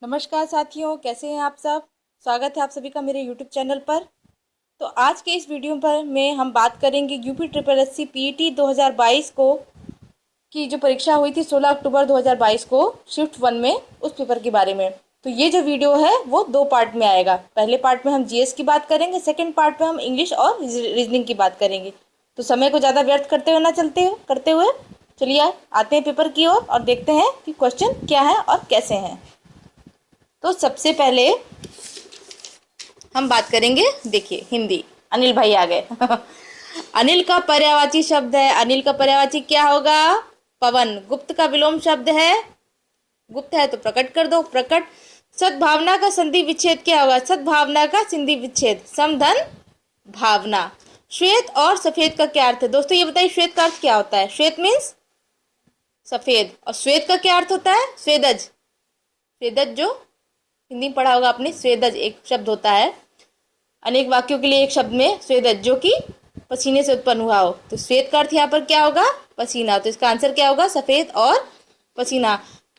नमस्कार साथियों, कैसे हैं आप सब। स्वागत है आप सभी का मेरे YouTube चैनल पर। तो आज के इस वीडियो पर हम बात करेंगे UP triple S C PET 2022 को की जो परीक्षा हुई थी 16 अक्टूबर 2022 को शिफ्ट 1 में, उस पेपर के बारे में। तो ये जो वीडियो है वो दो पार्ट में आएगा। पहले पार्ट में हम जीएस की बात करेंगे, सेकेंड पार्ट में हम इंग्लिश और रीजनिंग की बात करेंगे। तो समय को ज़्यादा व्यर्थ करते हुए चलिए आते हैं पेपर की ओर और देखते हैं कि क्वेश्चन क्या है और कैसे हैं। तो सबसे पहले हम बात करेंगे, देखिए हिंदी। अनिल भाई आ गए। अनिल का पर्यायवाची शब्द है। अनिल का पर्यायवाची क्या होगा? पवन। गुप्त का विलोम शब्द है, गुप्त है तो प्रकट कर दो, प्रकट। सद्भावना का संधि विच्छेद क्या होगा? सद्भावना का संधि विच्छेद समधन भावना। श्वेत और सफेद का क्या अर्थ है? दोस्तों ये बताइए, श्वेत का अर्थ क्या होता है? श्वेत मीन्स सफेद, और श्वेत का क्या अर्थ होता है? स्वेदज। स्वेदज जो हिंदी में पढ़ा होगा आपने, स्वेदज एक शब्द होता है। अनेक वाक्यों के लिए एक शब्द में स्वेदज, जो कि पसीने से उत्पन्न हुआ हो। तो श्वेत का अर्थ यहाँ पर क्या होगा? पसीना। तो इसका आंसर क्या होगा? सफेद और पसीना।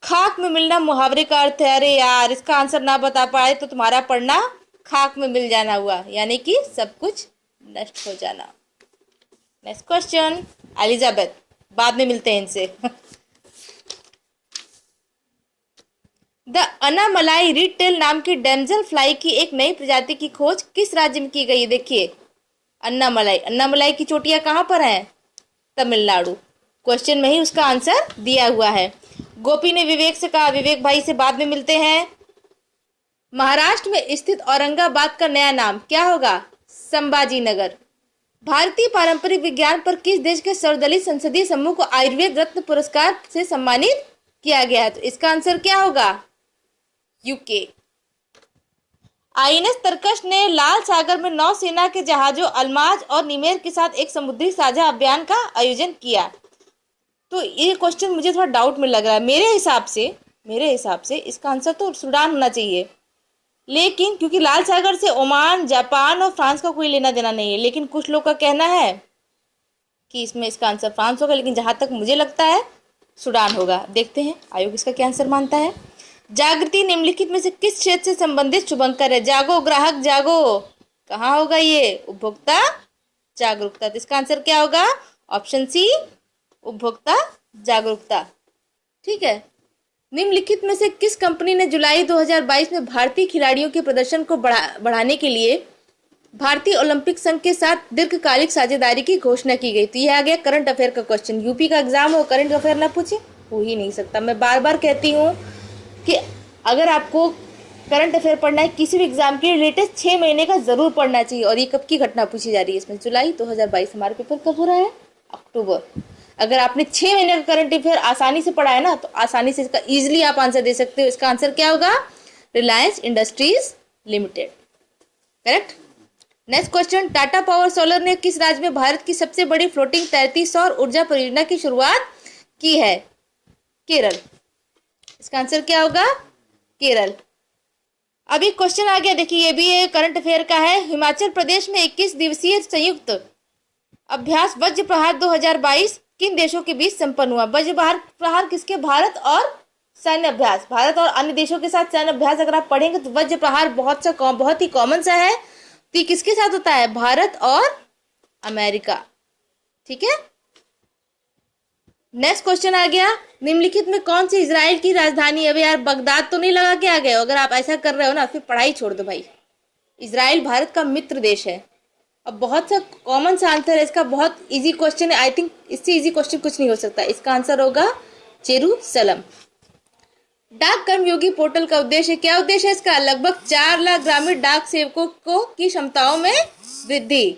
खाक में मिलना मुहावरे का अर्थ है। अरे यार, इसका आंसर ना बता पाए तो तुम्हारा पढ़ना खाक में मिल जाना हुआ, यानी कि सब कुछ नष्ट हो जाना। Next question, Elizabeth. बाद में मिलते हैं इनसे। द अनामलाई रेड टेल नाम की डैमजल फ्लाई की एक नई प्रजाति की खोज किस राज्य में की गई? देखिए, अन्नामलाई। अन्नामलाई की चोटियां कहाँ पर हैं? तमिलनाडु। क्वेश्चन में ही उसका आंसर दिया हुआ है। गोपी ने विवेक से कहा। विवेक भाई से बाद में मिलते हैं। महाराष्ट्र में स्थित औरंगाबाद का नया नाम क्या होगा? संभाजी नगर। भारतीय पारंपरिक विज्ञान पर किस देश के सर्वदलीय संसदीय समूह को आयुर्वेद रत्न पुरस्कार से सम्मानित किया गया है? तो इसका आंसर क्या होगा? यूके। आईएनएस तरकश ने लाल सागर में नौसेना के जहाजों अल्माज और निमेर के साथ एक समुद्री साझा अभियान का आयोजन किया। तो ये क्वेश्चन मुझे थोड़ा डाउट में लग रहा है। मेरे हिसाब से इसका आंसर तो सूडान होना चाहिए, लेकिन क्योंकि लाल सागर से ओमान, जापान और फ्रांस का कोई लेना देना नहीं है, लेकिन कुछ लोग का कहना है कि इसमें इसका आंसर फ्रांस होगा, लेकिन जहां तक मुझे लगता है सूडान होगा। देखते हैं आयोग इसका क्या आंसर मानता है। जागृति निम्नलिखित में से किस क्षेत्र से संबंधित शुभंकर है? जागो ग्राहक जागो, कहाँ होगा ये? उपभोक्ता जागरूकता। तो इसका आंसर क्या होगा? ऑप्शन सी, उपभोक्ता जागरूकता। ठीक है। निम्नलिखित में से किस कंपनी ने जुलाई 2022 में भारतीय खिलाड़ियों के प्रदर्शन को बढ़ाने के लिए भारतीय ओलंपिक संघ के साथ दीर्घकालिक साझेदारी की घोषणा की गई? तो यह आ गया करंट अफेयर का क्वेश्चन। यूपी का एग्जाम हो, करंट अफेयर ना पूछे, हो ही नहीं सकता। मैं बार बार कहती हूँ कि अगर आपको करंट अफेयर पढ़ना है किसी भी एग्जाम के लिए, लेटेस्ट 6 महीने का जरूर पढ़ना चाहिए। और ये कब की घटना पूछी जा रही है इसमें? जुलाई 2022। हमारा पेपर कब हो रहा है? अक्टूबर। अगर आपने 6 महीने का करंट अफेयर आसानी से पढ़ा है ना, तो आसानी से इसका इजिली आप आंसर दे सकते हो। इसका आंसर क्या होगा? Reliance industries limited. Correct. Next question, Tata power solar ने किस राज्य में भारत की सबसे बड़ी फ्लोटिंग तैरती सौर ऊर्जा परियोजना की शुरुआत की है? केरल। इसका आंसर क्या होगा? केरल। अभी क्वेश्चन आ गया, देखिए ये भी करंट अफेयर का है। हिमाचल प्रदेश में 21 दिवसीय संयुक्त अभ्यास वज्र प्रहार 2022 किन देशों के बीच संपन्न हुआ? वज्र प्रहार किसके? भारत और सैन्य अभ्यास। भारत और अन्य देशों के साथ सैन्य अभ्यास अगर आप पढ़ेंगे तो वज्र प्रहार बहुत ही कॉमन सा है। तो ये किसके साथ होता है? भारत और अमेरिका। ठीक है। नेक्स्ट क्वेश्चन आ गया, निम्नलिखित में कौन सी इजराइल की राजधानी है? अबे यार, बगदाद तो नहीं लगा के आ गए हो? अगर आप ऐसा कर रहे हो ना, फिर पढ़ाई छोड़ दो भाई। इजराइल भारत का मित्र देश है। अब बहुत सा कॉमन सा आंसर है इसका, बहुत इजी क्वेश्चन है। आई थिंक इससे इजी क्वेश्चन कुछ नहीं हो सकता। इसका आंसर होगा जेरूसलम। डाक कर्मयोगी पोर्टल का उद्देश्य, क्या उद्देश्य है इसका? लगभग 4 लाख ग्रामीण डाक सेवकों को की क्षमताओं में वृद्धि।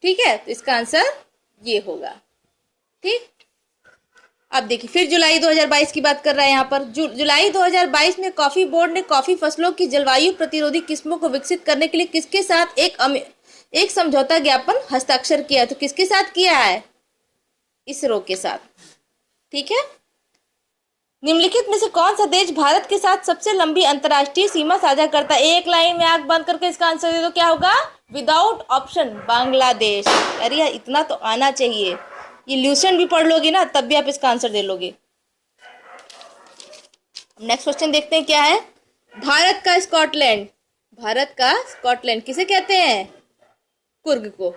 ठीक है, तो इसका आंसर ये होगा। ठीक। अब देखिए, फिर जुलाई 2022 की बात कर रहा है यहाँ पर। जुलाई 2022 में कॉफी बोर्ड ने कॉफी फसलों की जलवायु प्रतिरोधी किस्मों को विकसित करने के लिए किसके साथ एक समझौता ज्ञापन हस्ताक्षर किया? तो किसके साथ किया है? इसरो के साथ। ठीक है। निम्नलिखित में से कौन सा देश भारत के साथ सबसे लंबी अंतर्राष्ट्रीय सीमा साझा करता है? एक लाइन में आंख बंद करके इसका आंसर दे दो, क्या होगा? Without option Bangladesh. अरे यार, इतना तो आना चाहिए। ये ल्यूसेंट भी पढ़ लोगे ना, तब भी आप इसका आंसर दे लोगे। नेक्स्ट क्वेश्चन देखते हैं क्या है। भारत का स्कॉटलैंड, भारत का स्कॉटलैंड किसे कहते हैं? कुर्ग को।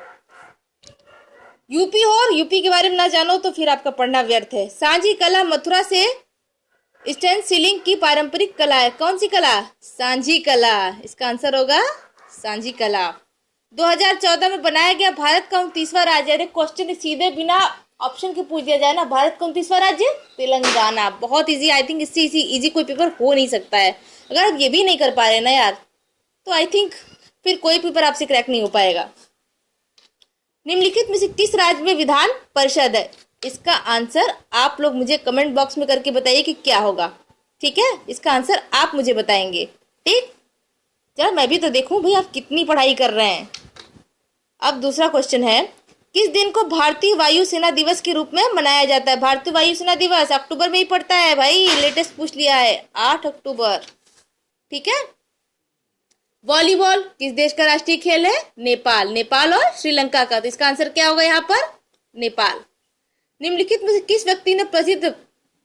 यूपी हो और यूपी के बारे में ना जानो तो फिर आपका पढ़ना व्यर्थ है। सांझी कला मथुरा से स्टेंसिलिंग की पारंपरिक कला है। कौन सी कला? सांझी कला। इसका आंसर होगा सांझी कला। 2014 में बनाया गया भारत का 29वां राज्य। अरे क्वेश्चन सीधे बिना ऑप्शन के पूछ दिया जाए ना, भारत का 29वां राज्य तेलंगाना। बहुत इजी, आई थिंक इससे इजी कोई पेपर हो नहीं सकता है। अगर आप ये भी नहीं कर पा रहे ना यार, तो आई थिंक फिर कोई पेपर आपसे क्रैक नहीं हो पाएगा। निम्नलिखित में से किस राज्य में विधान परिषद है? इसका आंसर आप लोग मुझे कमेंट बॉक्स में करके बताइए कि क्या होगा। ठीक है, इसका आंसर आप मुझे बताएंगे। ठीक, चलो मैं भी तो देखूं भाई आप कितनी पढ़ाई कर रहे हैं। अब दूसरा क्वेश्चन है, किस दिन को भारतीय वायुसेना दिवस के रूप में मनाया जाता है? भारतीय वायुसेना दिवस अक्टूबर में ही पड़ता है भाई, लेटेस्ट पूछ लिया है, 8 अक्टूबर। ठीक है। वॉलीबॉल किस देश का राष्ट्रीय खेल है? नेपाल। नेपाल और श्रीलंका का। तो इसका आंसर क्या होगा यहाँ पर? नेपाल। निम्नलिखित में से किस व्यक्ति ने प्रसिद्ध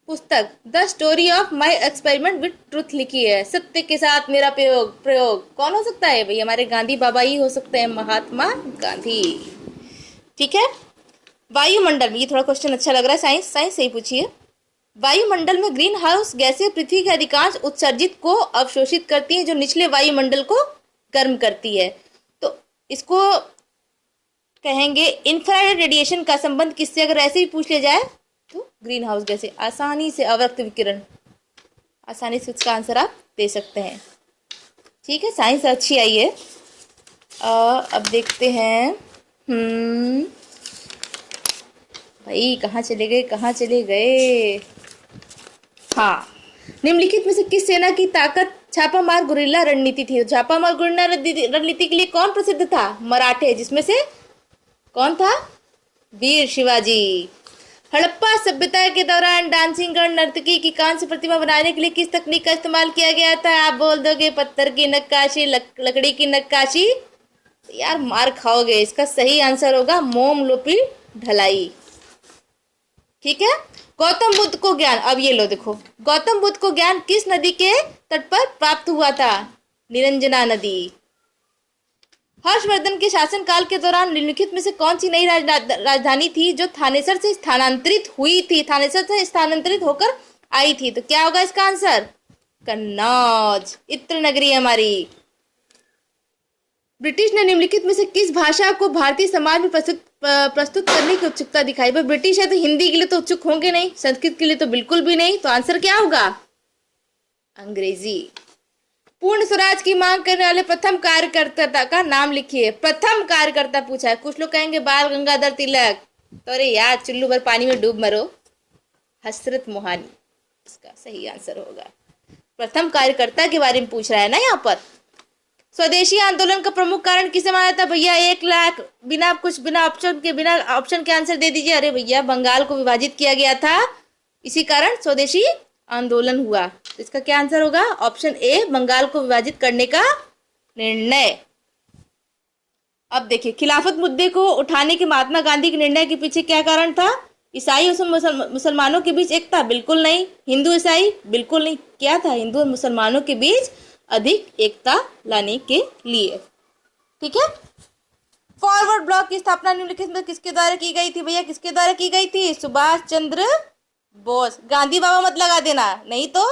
पुस्तक the story of my experiment with truth लिखी है? सत्य के साथ मेरा प्रयोग कौन हो सकता है भाई? हमारे गांधी बाबा ही हो सकते हैं, महात्मा गांधी। ठीक है। वायुमंडल में, ये थोड़ा क्वेश्चन अच्छा लग रहा है, साइंस साइंस सही पूछिए। वायुमंडल में ग्रीन हाउस गैसें पृथ्वी के अधिकांश उत्सर्जित को अवशोषित करती हैं, जो निचले वायुमंडल को गर्म करती है। तो इसको कहेंगे इंफ्रारेड रेडिएशन का संबंध किससे? अगर ऐसे ही पूछ लिया जाए तो ग्रीन हाउस गैसें, आसानी से अवरक्त विकिरण, आसानी से इसका आंसर आप दे सकते हैं। ठीक है, साइंस अच्छी आई है। अब देखते हैं। भाई कहाँ चले गए, कहाँ चले गए? हाँ, निम्नलिखित में से किस सेना की ताकत छापामार गुरिल्ला रणनीति थी? छापामार गुरिल्ला रणनीति के लिए कौन प्रसिद्ध था? मराठे। जिसमें से कौन था? वीर शिवाजी। हड़प्पा सभ्यता के दौरान डांसिंग गर्ल नर्तकी की कांस्य प्रतिमा बनाने के लिए किस तकनीक का इस्तेमाल किया गया था? आप बोल दोगे पत्थर की नक्काशी, लकड़ी की नक्काशी, यार मार खाओगे। इसका सही आंसर होगा मोमलोपी ढलाई। ठीक है। गौतम बुद्ध को ज्ञान, अब ये लो देखो, गौतम बुद्ध को ज्ञान किस नदी के तट पर प्राप्त हुआ था? निरंजना नदी। हर्षवर्धन के शासनकाल के दौरान निम्नलिखित में से कौन सी नई राजधानी थी जो थानेसर से स्थानांतरित हुई थी? थानेसर से स्थानांतरित होकर आई थी। तो क्या होगा इसका आंसर? कन्नौज, इत्र नगरी हमारी। ब्रिटिश ने निम्नलिखित में से किस भाषा को भारतीय समाज में प्रस्तुत करने की उत्सुकता दिखाई? भाई ब्रिटिश है तो हिंदी के लिए तो उत्सुक होंगे नहीं, संस्कृत के लिए तो बिल्कुल भी नहीं। तो आंसर क्या होगा? अंग्रेजी। पूर्ण स्वराज की मांग करने वाले प्रथम कार्यकर्ता का नाम लिखिए। प्रथम कार्यकर्ता पूछा है। कुछ लोग कहेंगे बाल गंगाधर तिलक, तो अरे यार चुल्लू भर पानी में डूब मरो। हसरत मोहानी इसका सही आंसर होगा। प्रथम कार्यकर्ता के बारे में पूछ रहा है ना यहाँ पर। स्वदेशी आंदोलन का प्रमुख कारण किसे माना था? भैया 1 लाख, बिना ऑप्शन के आंसर दे दीजिए। अरे भैया बंगाल को विभाजित किया गया था, इसी कारण स्वदेशी आंदोलन हुआ। तो इसका क्या आंसर होगा? ऑप्शन ए, बंगाल को विभाजित करने का निर्णय। अब देखिए, खिलाफत मुद्दे को उठाने के महात्मा गांधी के निर्णय के पीछे क्या कारण था? ईसाई और मुसलमानों के बीच एकता? बिल्कुल नहीं। हिंदू ईसाई? बिल्कुल नहीं। क्या था? हिंदू और मुसलमानों के बीच अधिक एकता लाने के लिए। ठीक है। फॉरवर्ड ब्लॉक की स्थापना निम्नलिखित में किसके द्वारा की गई थी? भैया किसके द्वारा की गई थी? सुभाष चंद्र बोस। गांधी बाबा मत लगा देना, नहीं तो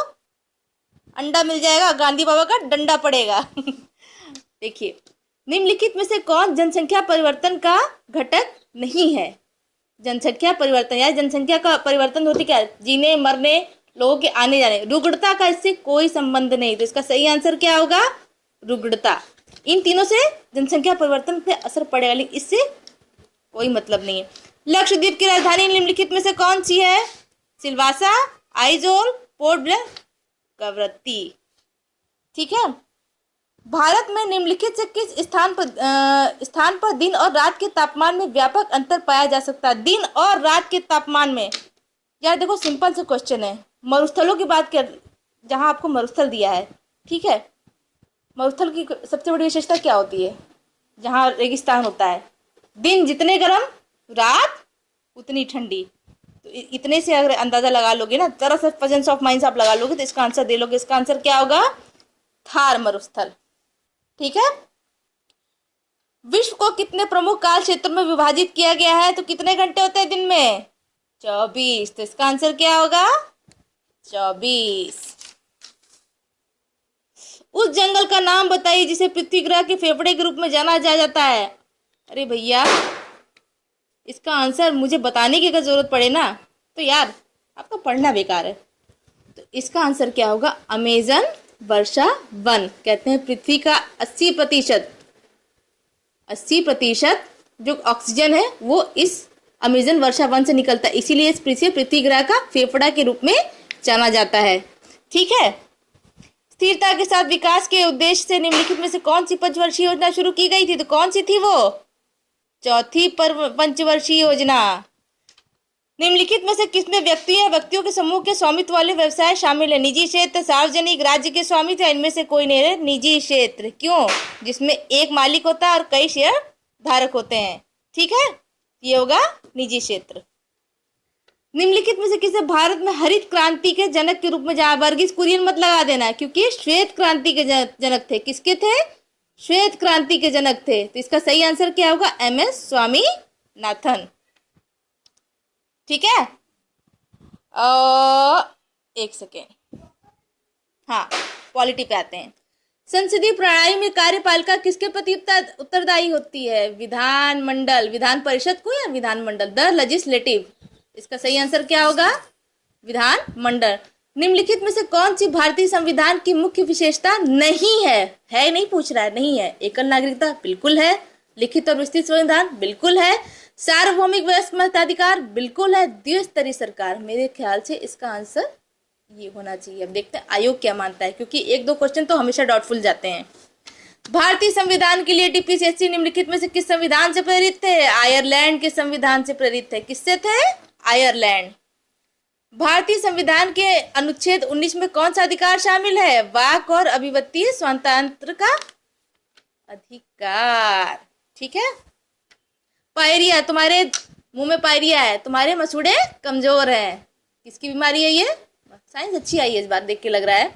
अंडा मिल जाएगा, गांधी बाबा का डंडा पड़ेगा। देखिए, निम्नलिखित में से कौन जनसंख्या परिवर्तन का घटक नहीं है? जनसंख्या परिवर्तन या जनसंख्या का परिवर्तन होती क्या? जीने मरने, लोगों के आने जाने। रुग्णता का इससे कोई संबंध नहीं। तो इसका सही आंसर क्या होगा? रुग्णता। इन तीनों से जनसंख्या परिवर्तन पे असर पड़ेगा, लेकिन इससे कोई मतलब नहीं है। लक्षद्वीप की राजधानी निम्नलिखित में से कौन सी है? Silvassa, Aizawl, port Blair, Kavaratti. ठीक है। भारत में निम्नलिखित से किस स्थान पर दिन और रात के तापमान में व्यापक अंतर पाया जा सकता है? दिन और रात के तापमान में। यार देखो, सिंपल सा क्वेश्चन है। मरुस्थलों की बात कर, जहां आपको मरुस्थल दिया है, ठीक है, मरुस्थल की सबसे बड़ी विशेषता क्या होती है? जहां रेगिस्तान होता है, दिन जितने गर्म, रात उतनी ठंडी। तो इतने से अगर अंदाजा लगा लोगे ना, जरा सा प्रेजेंस ऑफ माइंड आप लगा लोगे तो इसका आंसर दे लोगे। इसका आंसर क्या होगा? थार मरुस्थल। ठीक है। विश्व को कितने प्रमुख काल क्षेत्रों में विभाजित किया गया है? तो कितने घंटे होते हैं दिन में? 24। तो इसका आंसर क्या होगा? 24। उस जंगल का नाम बताइए जिसे पृथ्वी ग्रह के फेफड़े के रूप में जाना जाता है। अरे भैया, इसका आंसर मुझे बताने की अगर जरूरत पड़े ना तो यार आपका पढ़ना बेकार है। तो इसका आंसर क्या होगा? अमेजन वर्षा वन। कहते हैं पृथ्वी का 80% जो ऑक्सीजन है वो इस अमेजन वर्षा वन से निकलता है, इसीलिए इस पृथ्वी ग्रह का फेफड़ा के रूप में जाना जाता है। ठीक है। स्थिरता के साथ विकास के उद्देश्य से निम्नलिखित में से कौन सी पंचवर्षीय योजना शुरू की गई थी? तो कौन सी थी वो? चौथी पंचवर्षीय योजना। निम्नलिखित में से किसमें व्यक्ति या व्यक्तियों के समूह के स्वामित्व वाले व्यवसाय शामिल है? निजी क्षेत्र, सार्वजनिक, राज्य के स्वामित्व, इनमें से कोई नहीं है। निजी क्षेत्र। क्यों? जिसमें एक मालिक होता है और कई शेयर धारक होते हैं। ठीक है, ये होगा निजी क्षेत्र। निम्नलिखित में से किसे भारत में हरित क्रांति के जनक के रूप में जहां वर्गीज कुरियन मत लगा देना, क्योंकि श्वेत क्रांति के जनक थे। किसके थे? श्वेत क्रांति के जनक थे। तो इसका सही आंसर क्या होगा? MS स्वामीनाथन। ठीक है। एक सेकेंड। हाँ, पॉलिटी पे आते हैं। संसदीय प्रणाली में कार्यपालिका किसके प्रति उत्तरदायी होती है? विधानमंडल, विधान परिषद को या विधानमंडल? The legislative. इसका सही आंसर क्या होगा? विधानमंडल। निम्नलिखित में से कौन सी भारतीय संविधान की मुख्य विशेषता नहीं है? है नहीं पूछ रहा है, नहीं है। एकल नागरिकता बिल्कुल है। लिखित और विस्तृत संविधान बिल्कुल है। सार्वभौमिक वयस्क मताधिकार बिल्कुल है। द्विस्तरीय सरकार, मेरे ख्याल से इसका आंसर ये होना चाहिए। अब देखते हैं आयोग क्या मानता है, क्योंकि एक दो क्वेश्चन तो हमेशा डाउटफुल जाते हैं। भारतीय संविधान के लिए DPCSC निम्नलिखित में से किस संविधान से प्रेरित थे? आयरलैंड के संविधान से प्रेरित थे। किससे थे? आयरलैंड। भारतीय संविधान के अनुच्छेद 19 में कौन सा अधिकार शामिल है? वाक और अभिव्यक्ति स्वातंत्र्य का अधिकार। ठीक है। पायरिया, तुम्हारे मुंह में पायरिया है, तुम्हारे मसूड़े कमजोर हैं। किसकी बीमारी है ये? साइंस अच्छी आई है इस बार, देख के लग रहा है।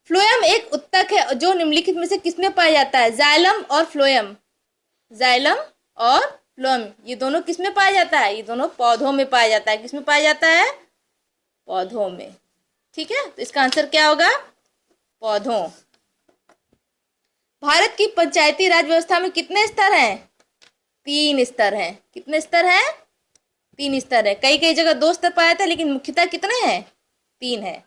फ्लोएम एक उत्तक है जो निम्नलिखित में से किसमें पाया जाता है? जाइलम और फ्लोएम। जाइलम और फ्लोएम ये दोनों किसमें पाया जाता है? ये दोनों पौधों में पाया जाता है। किसमें पाया जाता है? पौधों में। ठीक है, तो इसका आंसर क्या होगा? पौधों। भारत की पंचायती राज व्यवस्था में कितने स्तर हैं? 3 स्तर हैं। कितने स्तर हैं? 3 स्तर है। कई कई जगह 2 स्तर पाया था, लेकिन मुख्यतः कितने हैं? 3 है।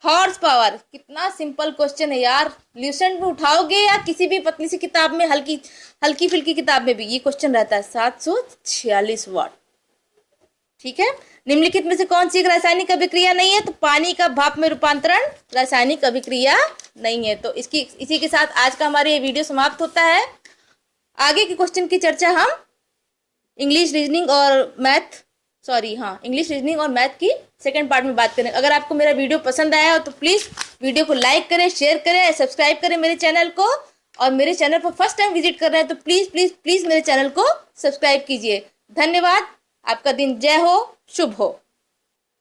हॉर्स पावर, कितना सिंपल क्वेश्चन है यार। ल्यूसेंट में उठाओगे या किसी भी पतली सी किताब में, हल्की फुल्की किताब में भी ये क्वेश्चन रहता है। 746 वाट। ठीक है। निम्नलिखित में से कौन सी एक रासायनिक अभिक्रिया नहीं है? तो पानी का भाप में रूपांतरण रासायनिक अभिक्रिया नहीं है। तो इसी के साथ आज का हमारा ये वीडियो समाप्त होता है। आगे के क्वेश्चन की चर्चा हम इंग्लिश रीजनिंग और मैथ की सेकंड पार्ट में बात करें। अगर आपको मेरा वीडियो पसंद आया हो तो प्लीज़ वीडियो को लाइक करें, शेयर करें, सब्सक्राइब करें मेरे चैनल को। और मेरे चैनल पर फर्स्ट टाइम विजिट कर रहे हैं तो प्लीज़ प्लीज़ प्लीज़ मेरे चैनल को सब्सक्राइब कीजिए। धन्यवाद। आपका दिन जय हो, शुभ हो।